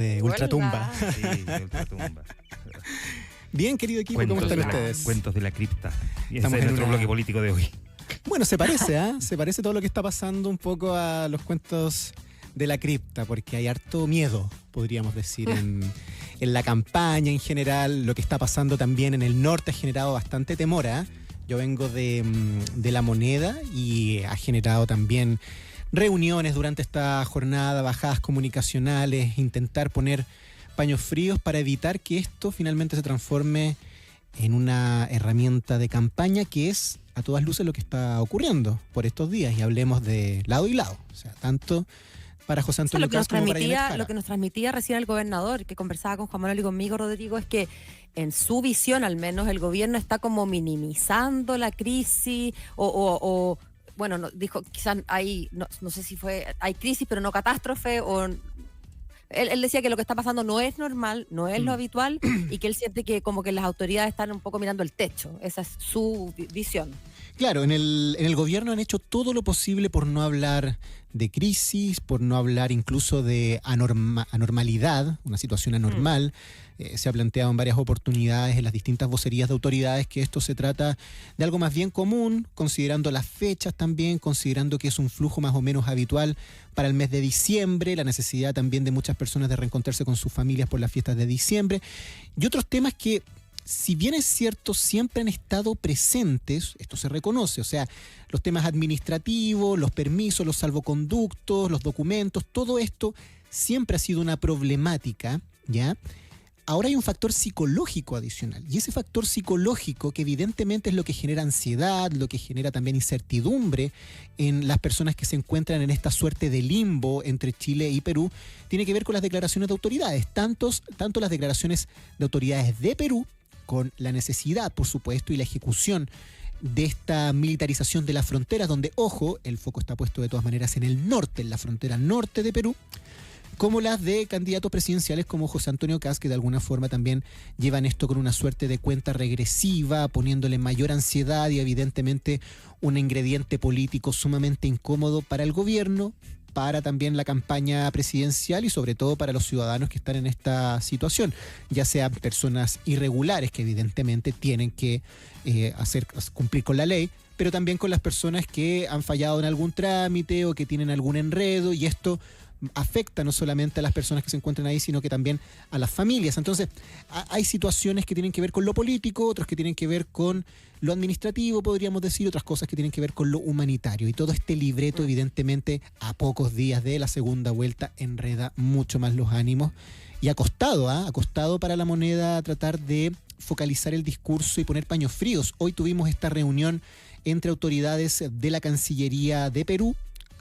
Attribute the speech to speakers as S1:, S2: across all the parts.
S1: de Ultratumba.
S2: Sí, de Ultratumba.
S1: Bien, querido equipo, ¿cómo están ustedes?
S2: Cuentos de la cripta. Y ese
S1: Estamos
S2: es
S1: en
S2: nuestro
S1: una-
S2: bloque político de hoy.
S1: Bueno, se parece, ¿ah? Se parece todo lo que está pasando un poco a los cuentos de la cripta, porque hay harto miedo, podríamos decir, en la campaña en general. Lo que está pasando también en el norte ha generado bastante temor, ¿ah? Yo vengo de La Moneda y ha generado también reuniones durante esta jornada, bajadas comunicacionales, intentar poner paños fríos para evitar que esto finalmente se transforme en una herramienta de campaña, que es a todas luces lo que está ocurriendo por estos días, y hablemos de lado y lado, o sea, tanto para José Antonio Caz como para Janet Jara.
S3: Lo que nos transmitía recién el gobernador, que conversaba con Juan Manuel y conmigo, Rodrigo, es que en su visión al menos el gobierno está como minimizando la crisis bueno, dijo, quizás hay, no sé si fue, hay crisis pero no catástrofe, o él decía que lo que está pasando no es normal, no es lo habitual, y que él siente que como que las autoridades están un poco mirando el techo. Esa es su visión.
S1: Claro, en el gobierno han hecho todo lo posible por no hablar de crisis, por no hablar incluso de anormalidad, una situación anormal. Se ha planteado en varias oportunidades en las distintas vocerías de autoridades que esto se trata de algo más bien común, considerando las fechas también, considerando que es un flujo más o menos habitual para el mes de diciembre, la necesidad también de muchas personas de reencontrarse con sus familias por las fiestas de diciembre, y otros temas que, si bien es cierto, siempre han estado presentes, esto se reconoce, o sea, los temas administrativos, los permisos, los salvoconductos, los documentos, todo esto siempre ha sido una problemática, ¿ya? Ahora hay un factor psicológico adicional, y ese factor psicológico, que evidentemente es lo que genera ansiedad, lo que genera también incertidumbre en las personas que se encuentran en esta suerte de limbo entre Chile y Perú, tiene que ver con las declaraciones de autoridades, tanto las declaraciones de autoridades de Perú, con la necesidad, por supuesto, y la ejecución de esta militarización de las fronteras, donde, ojo, el foco está puesto de todas maneras en el norte, en la frontera norte de Perú, como las de candidatos presidenciales como José Antonio Caz, que de alguna forma también llevan esto con una suerte de cuenta regresiva, poniéndole mayor ansiedad y evidentemente un ingrediente político sumamente incómodo para el gobierno, para también la campaña presidencial y sobre todo para los ciudadanos que están en esta situación, ya sean personas irregulares que evidentemente tienen que cumplir con la ley, pero también con las personas que han fallado en algún trámite o que tienen algún enredo, y esto afecta no solamente a las personas que se encuentran ahí, sino que también a las familias. Entonces, hay situaciones que tienen que ver con lo político, otras que tienen que ver con lo administrativo, podríamos decir, otras cosas que tienen que ver con lo humanitario. Y todo este libreto, evidentemente, a pocos días de la segunda vuelta, enreda mucho más los ánimos. Y ha costado para La Moneda tratar de focalizar el discurso y poner paños fríos. Hoy tuvimos esta reunión entre autoridades de la Cancillería de Perú,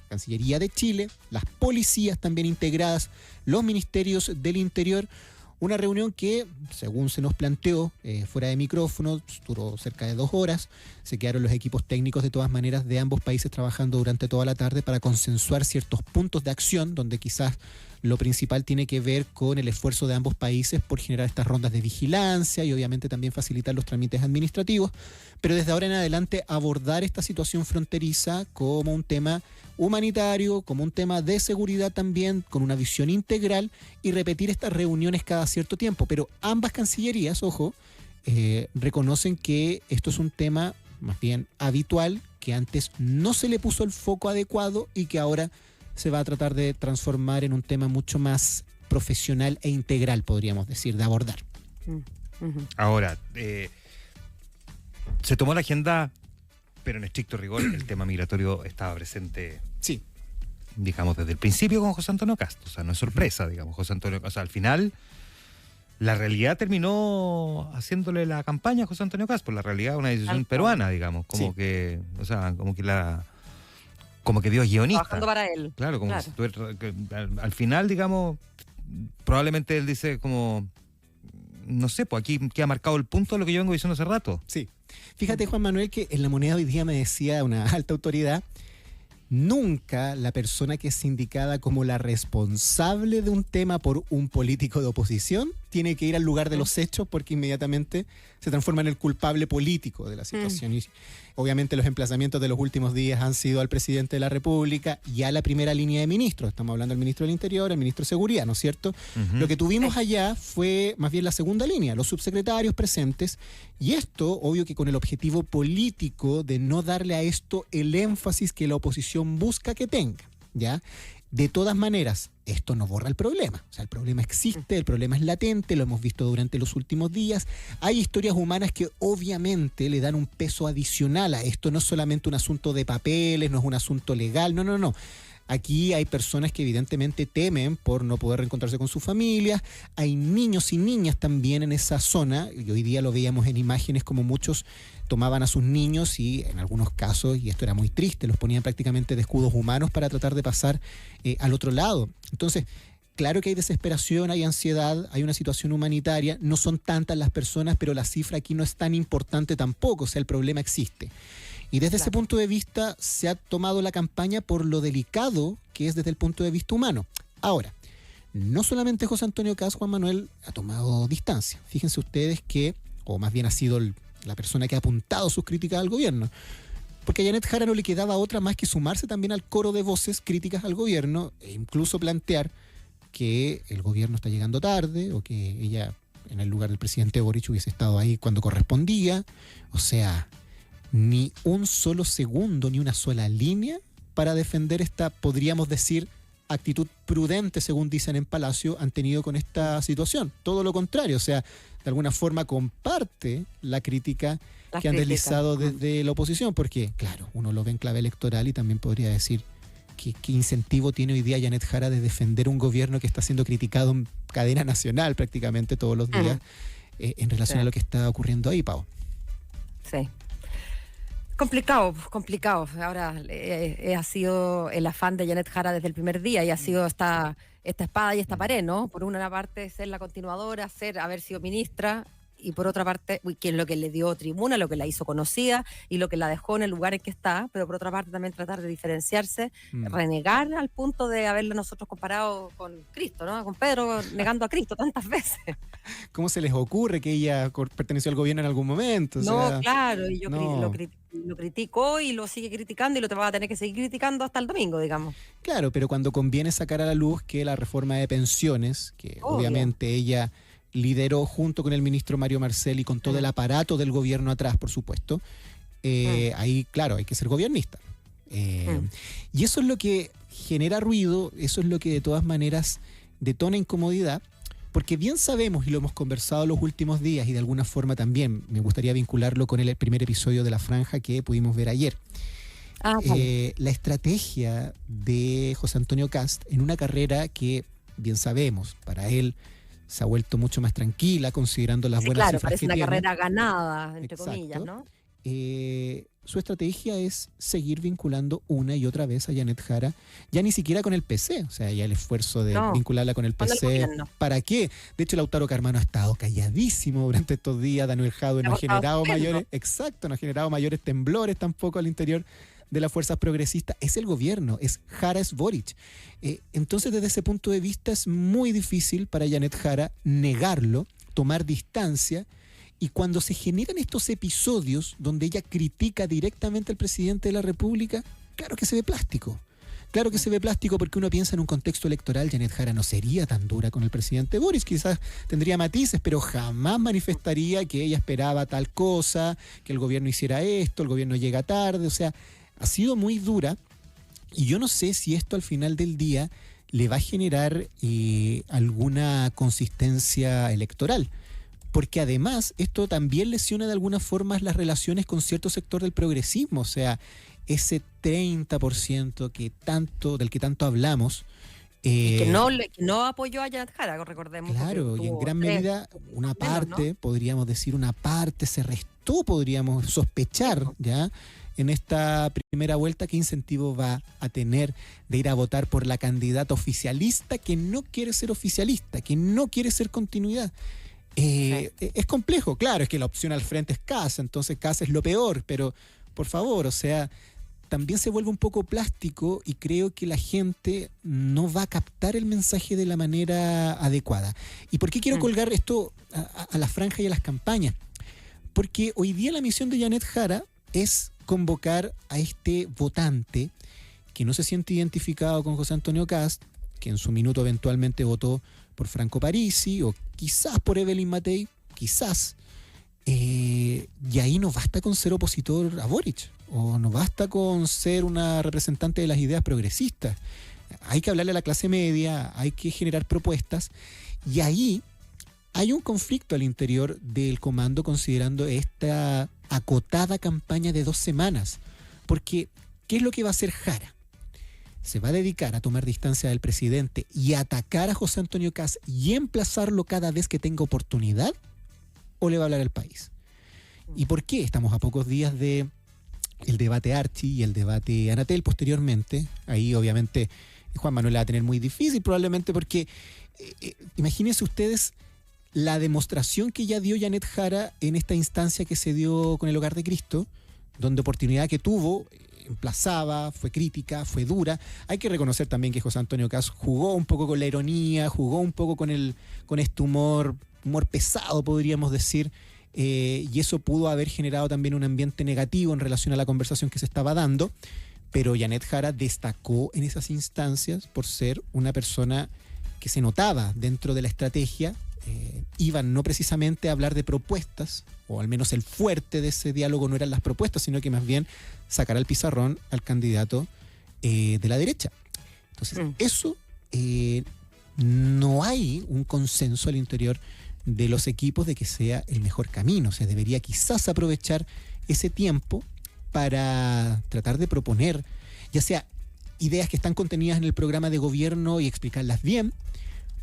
S1: Cancillería de Chile, las policías también integradas, los ministerios del Interior. Una reunión que, según se nos planteó, fuera de micrófono, duró cerca de 2 horas. Se quedaron los equipos técnicos de todas maneras de ambos países trabajando durante toda la tarde para consensuar ciertos puntos de acción, donde quizás lo principal tiene que ver con el esfuerzo de ambos países por generar estas rondas de vigilancia y obviamente también facilitar los trámites administrativos, pero desde ahora en adelante abordar esta situación fronteriza como un tema humanitario, como un tema de seguridad también, con una visión integral, y repetir estas reuniones cada cierto tiempo. Pero ambas cancillerías, ojo, reconocen que esto es un tema más bien habitual, que antes no se le puso el foco adecuado y que ahora se va a tratar de transformar en un tema mucho más profesional e integral, podríamos decir, de abordar.
S2: Ahora, se tomó la agenda, pero en estricto rigor el tema migratorio estaba presente,
S1: sí,
S2: digamos, desde el principio con José Antonio Caz. O sea, no es sorpresa, digamos, José Antonio Caz. Al final, la realidad terminó haciéndole la campaña a José Antonio Caz, por la realidad una decisión peruana, digamos, como que, o sea, como que Dios es guionista.
S3: Trabajando para él.
S2: Claro, como si al final, digamos, probablemente él dice como, no sé, pues aquí queda marcado el punto de lo que yo vengo diciendo hace rato.
S1: Sí. Fíjate, Juan Manuel, que en La Moneda hoy día me decía una alta autoridad nunca la persona que es indicada como la responsable de un tema por un político de oposición tiene que ir al lugar de los hechos, porque inmediatamente se transforma en el culpable político de la situación. Y obviamente los emplazamientos de los últimos días han sido al presidente de la República y a la primera línea de ministros. Estamos hablando del ministro del Interior, el ministro de Seguridad, ¿no es cierto? Lo que tuvimos allá fue más bien la segunda línea, los subsecretarios presentes, y esto, obvio que con el objetivo político de no darle a esto el énfasis que la oposición busca que tenga, ¿ya? De todas maneras, esto no borra el problema. O sea, el problema existe, el problema es latente, lo hemos visto durante los últimos días. Hay historias humanas que obviamente le dan un peso adicional a esto. No es solamente un asunto de papeles, no es un asunto legal, no. Aquí hay personas que evidentemente temen por no poder reencontrarse con sus familias. Hay niños y niñas también en esa zona. Y hoy día lo veíamos en imágenes como muchos tomaban a sus niños y en algunos casos, y esto era muy triste, los ponían prácticamente de escudos humanos para tratar de pasar al otro lado. Entonces, claro que hay desesperación, hay ansiedad, hay una situación humanitaria. No son tantas las personas, pero la cifra aquí no es tan importante tampoco. O sea, el problema existe. Y desde ese punto de vista se ha tomado la campaña por lo delicado que es desde el punto de vista humano. Ahora, no solamente José Antonio Kast, Juan Manuel, ha tomado distancia. Fíjense ustedes que, o más bien ha sido la persona que ha apuntado sus críticas al gobierno, porque a Janet Jara no le quedaba otra más que sumarse también al coro de voces críticas al gobierno e incluso plantear que el gobierno está llegando tarde o que ella, en el lugar del presidente Boric, hubiese estado ahí cuando correspondía. O sea, ni un solo segundo, ni una sola línea para defender esta, podríamos decir, actitud prudente, según dicen en Palacio, han tenido con esta situación. Todo lo contrario, o sea, de alguna forma comparte la crítica que han deslizado desde la oposición, porque, claro, uno lo ve en clave electoral y también podría decir qué incentivo tiene hoy día Janet Jara de defender un gobierno que está siendo criticado en cadena nacional prácticamente todos los días en relación a lo que está ocurriendo ahí, Pau.
S3: Sí. Complicado. Ahora ha sido el afán de Janet Jara desde el primer día y ha sido esta espada y esta pared, ¿no? Por una parte, ser la continuadora, haber sido ministra, y por otra parte, que es lo que le dio tribuna, lo que la hizo conocida y lo que la dejó en el lugar en que está, pero por otra parte también tratar de diferenciarse, renegar al punto de haberlo nosotros comparado con Cristo, ¿no? Con Pedro negando a Cristo tantas veces.
S1: ¿Cómo se les ocurre que ella perteneció al gobierno en algún momento? O sea,
S3: claro, y yo lo criticó y lo sigue criticando y lo te va a tener que seguir criticando hasta el domingo, digamos.
S1: Claro, pero cuando conviene sacar a la luz que la reforma de pensiones, que obviamente ella lideró junto con el ministro Mario Marcel y con todo el aparato del gobierno atrás, por supuesto, ahí, claro, hay que ser gobernista. Y eso es lo que genera ruido, eso es lo que de todas maneras detona incomodidad, porque bien sabemos, y lo hemos conversado los últimos días, y de alguna forma también me gustaría vincularlo con el primer episodio de La Franja que pudimos ver ayer. La estrategia de José Antonio Kast en una carrera que, bien sabemos, para él se ha vuelto mucho más tranquila, considerando las buenas cifras que tiene.
S3: Claro, parece una carrera ganada, entre comillas, ¿no?
S1: Su estrategia es seguir vinculando una y otra vez a Janet Jara, ya ni siquiera con el PC, o sea, ya el esfuerzo de vincularla con el PC, ¿para qué? De hecho, Lautaro Carmano ha estado calladísimo durante estos días, Daniel Jadwe no ha generado mayores temblores tampoco al interior de las fuerzas progresistas. Es el gobierno, es Jara, es Boric. Entonces, desde ese punto de vista, es muy difícil para Janet Jara negarlo, tomar distancia, y cuando se generan estos episodios donde ella critica directamente al presidente de la República, claro que se ve plástico. Claro que se ve plástico porque uno piensa en un contexto electoral, Janet Jara no sería tan dura con el presidente Boric, quizás tendría matices, pero jamás manifestaría que ella esperaba tal cosa, que el gobierno hiciera esto, el gobierno llega tarde, o sea, ha sido muy dura, y yo no sé si esto al final del día le va a generar alguna consistencia electoral, porque además esto también lesiona de alguna forma las relaciones con cierto sector del progresismo, o sea, ese 30% del que tanto hablamos.
S3: Y que no apoyó a Janet Jara, recordemos.
S1: Claro, y en gran medida una parte, podríamos decir, una parte se restó, podríamos sospechar, ¿ya? En esta primera vuelta, ¿qué incentivo va a tener de ir a votar por la candidata oficialista que no quiere ser oficialista, que no quiere ser continuidad? Es complejo, claro, es que la opción al frente es Kast, entonces Kast es lo peor, pero por favor, o sea, también se vuelve un poco plástico y creo que la gente no va a captar el mensaje de la manera adecuada. ¿Y por qué quiero colgar esto a la franja y a las campañas? Porque hoy día la misión de Janet Jara es convocar a este votante que no se siente identificado con José Antonio Kast, que en su minuto eventualmente votó por Franco Parisi o quizás por Evelyn Matei, quizás. Y ahí no basta con ser opositor a Boric, o no basta con ser una representante de las ideas progresistas. Hay que hablarle a la clase media, hay que generar propuestas, y ahí hay un conflicto al interior del comando considerando esta acotada campaña de 2 semanas. Porque, ¿qué es lo que va a hacer Jara? ¿Se va a dedicar a tomar distancia del presidente y atacar a José Antonio Kast y emplazarlo cada vez que tenga oportunidad? ¿O le va a hablar al país? ¿Y por qué? Estamos a pocos días de el debate Archi y el debate Anatel posteriormente. Ahí obviamente Juan Manuel la va a tener muy difícil, probablemente porque imagínense ustedes la demostración que ya dio Janet Jara en esta instancia que se dio con el Hogar de Cristo, donde oportunidad que tuvo, emplazaba, fue crítica, fue dura. Hay que reconocer también que José Antonio Kast jugó un poco con la ironía, jugó un poco con este humor pesado, podríamos decir, y eso pudo haber generado también un ambiente negativo en relación a la conversación que se estaba dando, pero Janet Jara destacó en esas instancias por ser una persona que se notaba dentro de la estrategia. Iban no precisamente a hablar de propuestas, o al menos el fuerte de ese diálogo no eran las propuestas, sino que más bien sacar al pizarrón al candidato de la derecha. Entonces, eso no hay un consenso al interior de los equipos de que sea el mejor camino. Se debería quizás aprovechar ese tiempo para tratar de proponer, ya sea ideas que están contenidas en el programa de gobierno y explicarlas bien,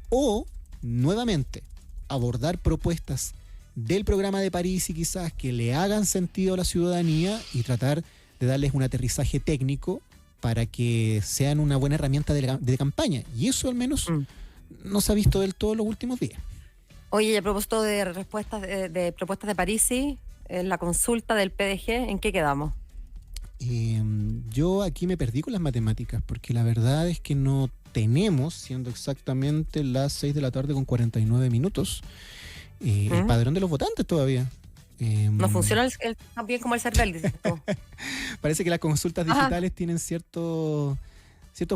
S1: o nuevamente abordar propuestas del programa de París y quizás que le hagan sentido a la ciudadanía y tratar de darles un aterrizaje técnico para que sean una buena herramienta de campaña. Y eso al menos no se ha visto del todo en los últimos días.
S3: Oye, y a propósito de respuestas de propuestas de Parisi, en la consulta del PDG, ¿en qué quedamos?
S1: Yo aquí me perdí con las matemáticas, porque la verdad es que no tenemos, siendo exactamente las 6 de la tarde con 49 minutos, el padrón de los votantes todavía.
S3: No funciona tan bien como el CERVEL, dices tú.
S1: Parece que las consultas digitales tienen ciertos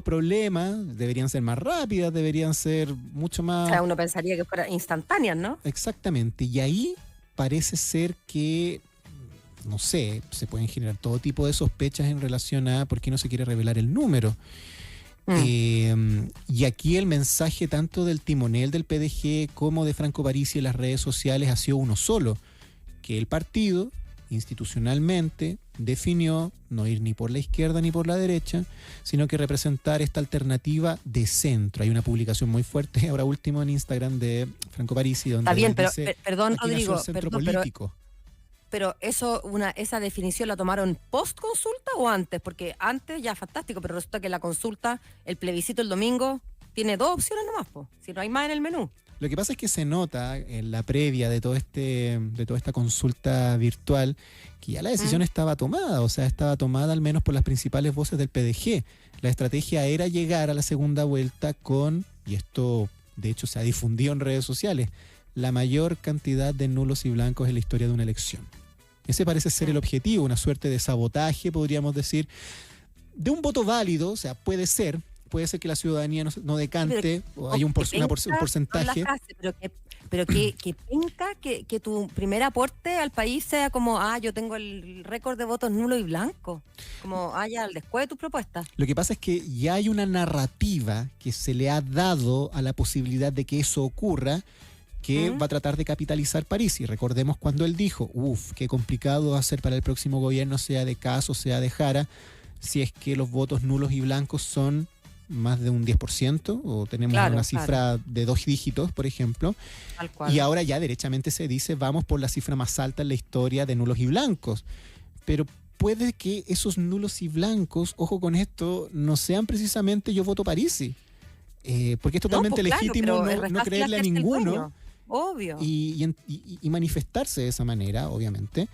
S1: problemas, deberían ser más rápidas, deberían ser mucho más...
S3: O sea, uno pensaría que fuera instantáneas, ¿no?
S1: Exactamente, y ahí parece ser que, no sé, se pueden generar todo tipo de sospechas en relación a por qué no se quiere revelar el número. Y aquí el mensaje tanto del timonel del PDG como de Franco Parisi en las redes sociales ha sido uno solo, que el partido institucionalmente definió no ir ni por la izquierda ni por la derecha, sino que representar esta alternativa de centro. Hay una publicación muy fuerte ahora último en Instagram de Franco Parisi donde
S3: está bien, pero
S1: dice,
S3: perdón,
S1: aquí nació
S3: Rodrigo,
S1: el centro político.
S3: Pero esa definición la tomaron post consulta o antes, porque antes ya fantástico, pero resulta que la consulta, el plebiscito el domingo, tiene 2 opciones nomás, si no hay más en el menú.
S1: Lo que pasa es que se nota en la previa de toda esta consulta virtual que ya la decisión estaba tomada, o sea, estaba tomada al menos por las principales voces del PDG. La estrategia era llegar a la segunda vuelta con, y esto de hecho se ha difundido en redes sociales, la mayor cantidad de nulos y blancos en la historia de una elección. Ese parece ser el objetivo, una suerte de sabotaje, podríamos decir, de un voto válido, o sea, puede ser que la ciudadanía no decante, o hay un porcentaje.
S3: Pero que penca que tu primer aporte al país sea como, yo tengo el récord de votos nulo y blanco, como, ya, al después de tus propuestas.
S1: Lo que pasa es que ya hay una narrativa que se le ha dado a la posibilidad de que eso ocurra, que va a tratar de capitalizar Parisi. Recordemos cuando él dijo, qué complicado va a ser para el próximo gobierno, sea de Kast o sea de Jara, si es que los votos nulos y blancos son más de un 10%, o tenemos una cifra de 2 dígitos, por ejemplo.
S3: Tal cual.
S1: Y ahora ya derechamente se dice, vamos por la cifra más alta en la historia de nulos y blancos. Pero puede que esos nulos y blancos, ojo con esto, no sean precisamente yo voto Parisi. Porque es totalmente legítimo no creerle a ninguno.
S3: Obvio.
S1: Y manifestarse de esa manera, obviamente.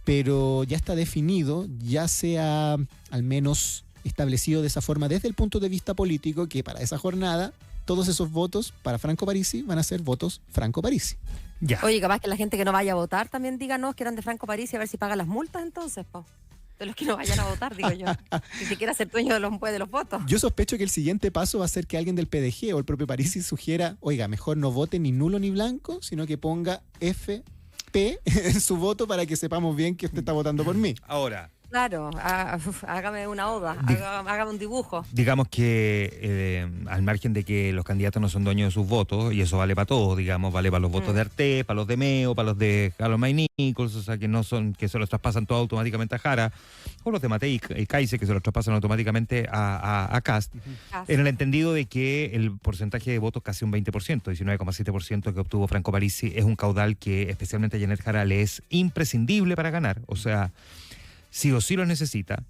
S1: pero ya está definido, ya se ha al menos establecido de esa forma desde el punto de vista político que para esa jornada todos esos votos para Franco Parisi van a ser votos Franco Parisi.
S2: Ya.
S3: Oye, capaz que la gente que no vaya a votar también diga no, que eran de Franco Parisi, a ver si paga las multas entonces, po. De los que no vayan a votar, digo yo. Ni siquiera ser dueño de los votos.
S1: Yo sospecho que el siguiente paso va a ser que alguien del PDG o el propio Parisi sugiera, oiga, mejor no vote ni nulo ni blanco, sino que ponga FP en su voto para que sepamos bien que usted está votando por mí.
S2: Ahora,
S3: Claro, hágame una oda, hágame un dibujo.
S2: digamos que al margen de que los candidatos no son dueños de sus votos, y eso vale para todos, digamos, vale para los votos de Arte, para los de Meo, para los de Carlos May Nichols, o sea, que no son, que se los traspasan todo automáticamente a Jara, o los de Matei y Kaiser, que se los traspasan automáticamente a Kast, en el entendido de que el porcentaje de votos, casi un 20%, 19,7% que obtuvo Franco Parisi, es un caudal que especialmente a Janet Jara le es imprescindible para ganar, o sea, sí o sí los necesita,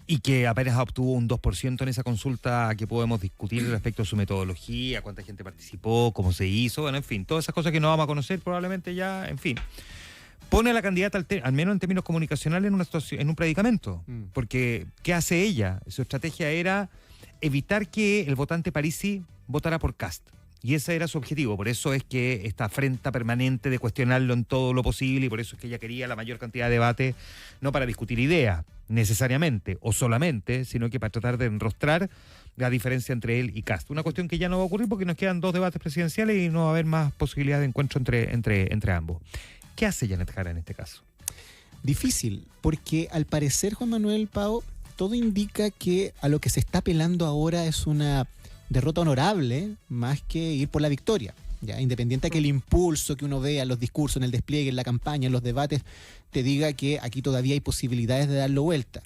S2: y que apenas obtuvo un 2% en esa consulta que podemos discutir respecto a su metodología, cuánta gente participó, cómo se hizo, bueno, en fin, todas esas cosas que no vamos a conocer probablemente ya, en fin. Pone a la candidata, al menos en términos comunicacionales, en un predicamento, porque ¿qué hace ella? Su estrategia era evitar que el votante Parisi votara por Kast. Y ese era su objetivo, por eso es que esta afrenta permanente de cuestionarlo en todo lo posible, y por eso es que ella quería la mayor cantidad de debate, no para discutir ideas necesariamente o solamente, sino que para tratar de enrostrar la diferencia entre él y Kast. Una cuestión que ya no va a ocurrir porque nos quedan 2 debates presidenciales y no va a haber más posibilidad de encuentro entre ambos. ¿Qué hace Janet Jara en este caso?
S1: Difícil, porque al parecer, Juan Manuel Pao, todo indica que a lo que se está apelando ahora es una derrota honorable más que ir por la victoria. ¿Ya? Independiente de que el impulso que uno vea en los discursos, en el despliegue, en la campaña, en los debates, te diga que aquí todavía hay posibilidades de darlo vuelta.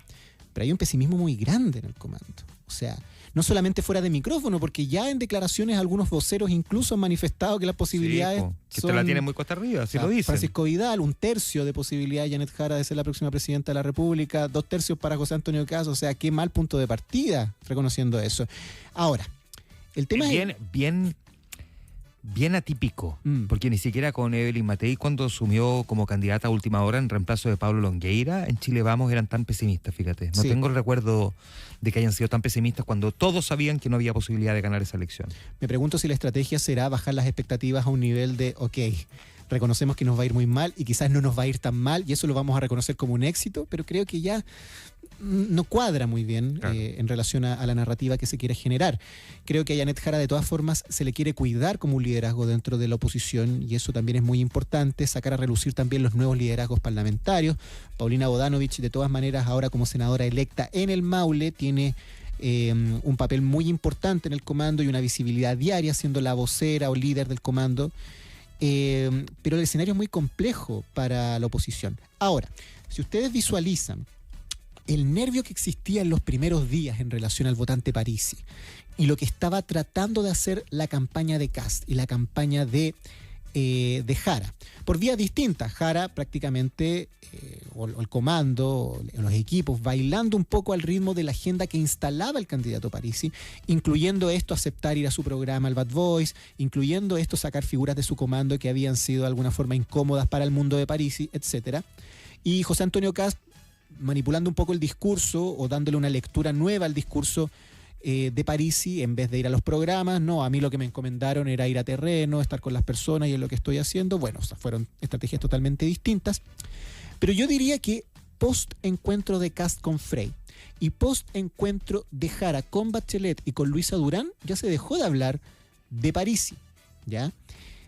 S1: Pero hay un pesimismo muy grande en el comando. O sea, no solamente fuera de micrófono, porque ya en declaraciones algunos voceros incluso han manifestado que las posibilidades
S2: que
S1: son...
S2: te la tienen muy costa arriba, así lo dicen.
S1: Francisco Vidal, 1/3 de posibilidad de Janet Jara de ser la próxima presidenta de la República, 2/3 para José Antonio Kast. O sea, qué mal punto de partida reconociendo eso. Ahora, el tema
S2: es bien atípico, porque ni siquiera con Evelyn Matei, cuando asumió como candidata a última hora en reemplazo de Pablo Longueira, en Chile Vamos eran tan pesimistas, fíjate. No tengo el recuerdo de que hayan sido tan pesimistas cuando todos sabían que no había posibilidad de ganar esa elección.
S1: Me pregunto si la estrategia será bajar las expectativas a un nivel de, reconocemos que nos va a ir muy mal y quizás no nos va a ir tan mal y eso lo vamos a reconocer como un éxito, pero creo que ya no cuadra muy bien en relación a la narrativa que se quiere generar. Creo que a Janet Jara de todas formas se le quiere cuidar como un liderazgo dentro de la oposición y eso también es muy importante, sacar a relucir también los nuevos liderazgos parlamentarios. Paulina Bodanovich, de todas maneras, ahora como senadora electa en el Maule, tiene un papel muy importante en el comando y una visibilidad diaria siendo la vocera o líder del comando. Pero el escenario es muy complejo para la oposición. Ahora, si ustedes visualizan el nervio que existía en los primeros días en relación al votante Parisi y lo que estaba tratando de hacer la campaña de Kast y la campaña de Jara, por vías distintas, Jara prácticamente, o el comando, o los equipos, bailando un poco al ritmo de la agenda que instalaba el candidato Parisi, incluyendo esto aceptar ir a su programa, el Bad Voice, incluyendo esto sacar figuras de su comando que habían sido de alguna forma incómodas para el mundo de Parisi, etcétera. Y José Antonio Kast manipulando un poco el discurso o dándole una lectura nueva al discurso de Parisi, en vez de ir a los programas. No, a mí lo que me encomendaron era ir a terreno, estar con las personas y es lo que estoy haciendo. Bueno, o sea, fueron estrategias totalmente distintas. Pero yo diría que post encuentro de Kast con Frey y post encuentro de Jara con Bachelet y con Luisa Durán, ya se dejó de hablar de Parisi, ¿ya?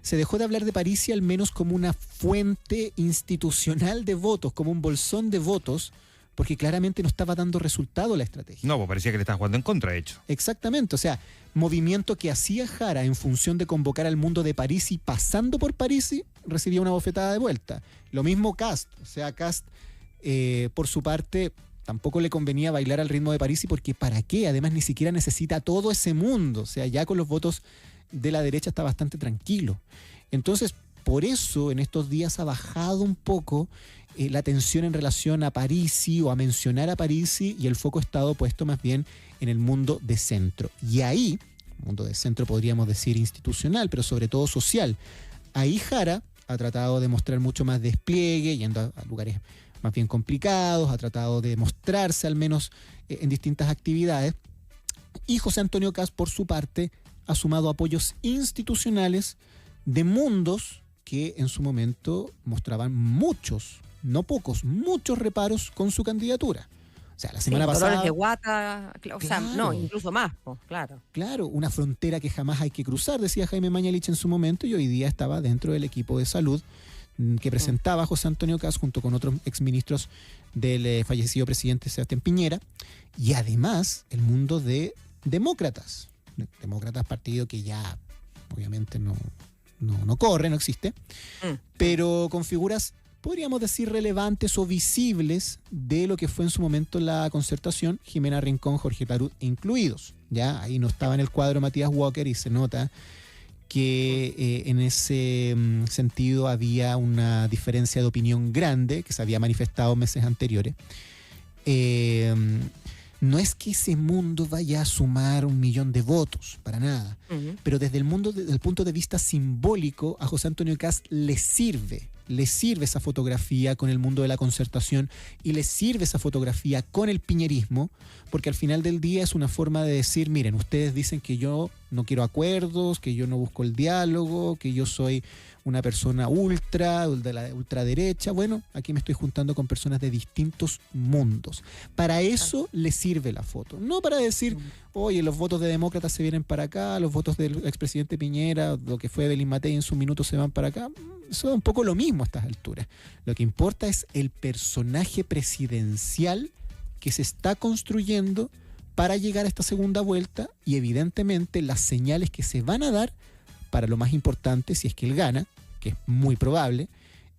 S1: Se dejó de hablar de Parisi al menos como una fuente institucional de votos, como un bolsón de votos, porque claramente no estaba dando resultado la estrategia.
S2: No, pues parecía que le estaba jugando en contra, de hecho.
S1: Exactamente, o sea, movimiento que hacía Jara en función de convocar al mundo de Parisi, pasando por Parisi, recibía una bofetada de vuelta. Lo mismo Kast, o sea, Kast, por su parte, tampoco le convenía bailar al ritmo de Parisi, porque ¿para qué? Además, ni siquiera necesita todo ese mundo, o sea, ya con los votos de la derecha está bastante tranquilo. Entonces, por eso en estos días ha bajado un poco la tensión en relación a Parisi o a mencionar a Parisi, y el foco ha estado puesto más bien en el mundo de centro. Y ahí, mundo de centro podríamos decir institucional, pero sobre todo social, ahí Jara ha tratado de mostrar mucho más despliegue, yendo a lugares más bien complicados, ha tratado de mostrarse al menos en distintas actividades. Y José Antonio Kast, por su parte, ha sumado apoyos institucionales de mundos que en su momento mostraban muchos, no pocos, muchos reparos con su candidatura. O sea, la semana pasada...
S3: Dolores de guata, o sea,
S1: Claro.
S3: no, incluso más, pues, claro.
S1: Claro, una frontera que jamás hay que cruzar, decía Jaime Mañalich en su momento, y hoy día estaba dentro del equipo de salud que presentaba a José Antonio Kast junto con otros exministros del fallecido presidente Sebastián Piñera, y además el mundo de demócratas, partido que ya obviamente no corre, no existe, pero con figuras, podríamos decir, relevantes o visibles de lo que fue en su momento la concertación, Jimena Rincón, Jorge Tarut incluidos. Ya ahí no estaba en el cuadro Matías Walker, y se nota que en ese sentido había una diferencia de opinión grande que se había manifestado meses anteriores. No es que ese mundo vaya a sumar 1 millón de votos, para nada. Pero desde el punto de vista simbólico, a José Antonio Kast le sirve esa fotografía con el mundo de la concertación, y le sirve esa fotografía con el piñerismo, porque al final del día es una forma de decir, miren, ustedes dicen que yo no quiero acuerdos, que yo no busco el diálogo, que yo soy una persona de la ultraderecha. Bueno, aquí me estoy juntando con personas de distintos mundos. Para eso le sirve la foto, no para decir, oye, los votos de demócratas se vienen para acá, los votos del expresidente Piñera, lo que fue Evelyn Matei en su minuto se van para acá. Eso es un poco lo mismo a estas alturas. Lo que importa es el personaje presidencial que se está construyendo para llegar a esta segunda vuelta, y evidentemente las señales que se van a dar para lo más importante, si es que él gana, que es muy probable,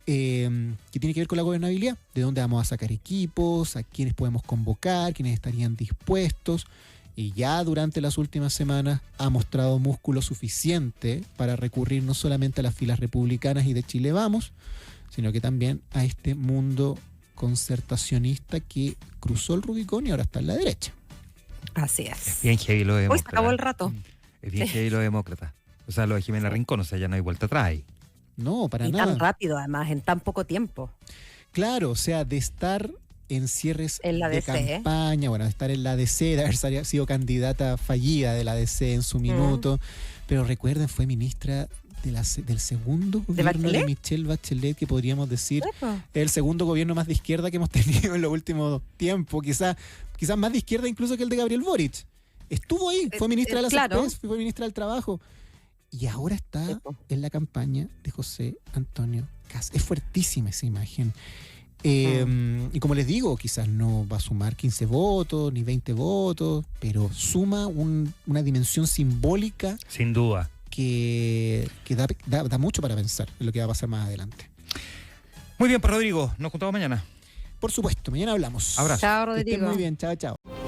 S1: que tiene que ver con la gobernabilidad, de dónde vamos a sacar equipos, a quiénes podemos convocar, quiénes estarían dispuestos, y ya durante las últimas semanas ha mostrado músculo suficiente para recurrir no solamente a las filas republicanas y de Chile Vamos, sino que también a este mundo concertacionista que cruzó el Rubicón y ahora está en la derecha.
S3: Así es.
S2: Bien heavy lo de
S3: Hoy se
S2: demócratas.
S3: acabó el rato.
S2: Es bien heavy lo de demócratas. O sea, lo de Jimena Rincón, o sea, ya no hay vuelta atrás ahí.
S1: No, para
S3: Y
S1: nada.
S3: tan rápido, además, en tan poco tiempo.
S1: Claro, o sea, de estar en cierres
S3: En la
S1: de
S3: DC,
S1: campaña, bueno, de estar en la DC, de haber sido candidata fallida de la DC en su minuto, pero recuerden, fue ministra del segundo gobierno de Michelle Bachelet, que podríamos decir el segundo gobierno más de izquierda que hemos tenido en los últimos tiempos, quizás más de izquierda incluso que el de Gabriel Boric. Estuvo ahí, fue ministra de la CEPES, fue ministra del Trabajo, y ahora está en la campaña de José Antonio Kast. Es fuertísima esa imagen. Y como les digo, quizás no va a sumar 15 votos ni 20 votos, pero suma una dimensión simbólica,
S2: sin duda,
S1: que da mucho para pensar en lo que va a pasar más adelante.
S2: Muy bien, pues Rodrigo, nos juntamos mañana.
S1: Por supuesto, mañana hablamos.
S2: Abrazo.
S3: Chao,
S1: Que estén
S3: Rodrigo.
S1: muy bien, chao, chao.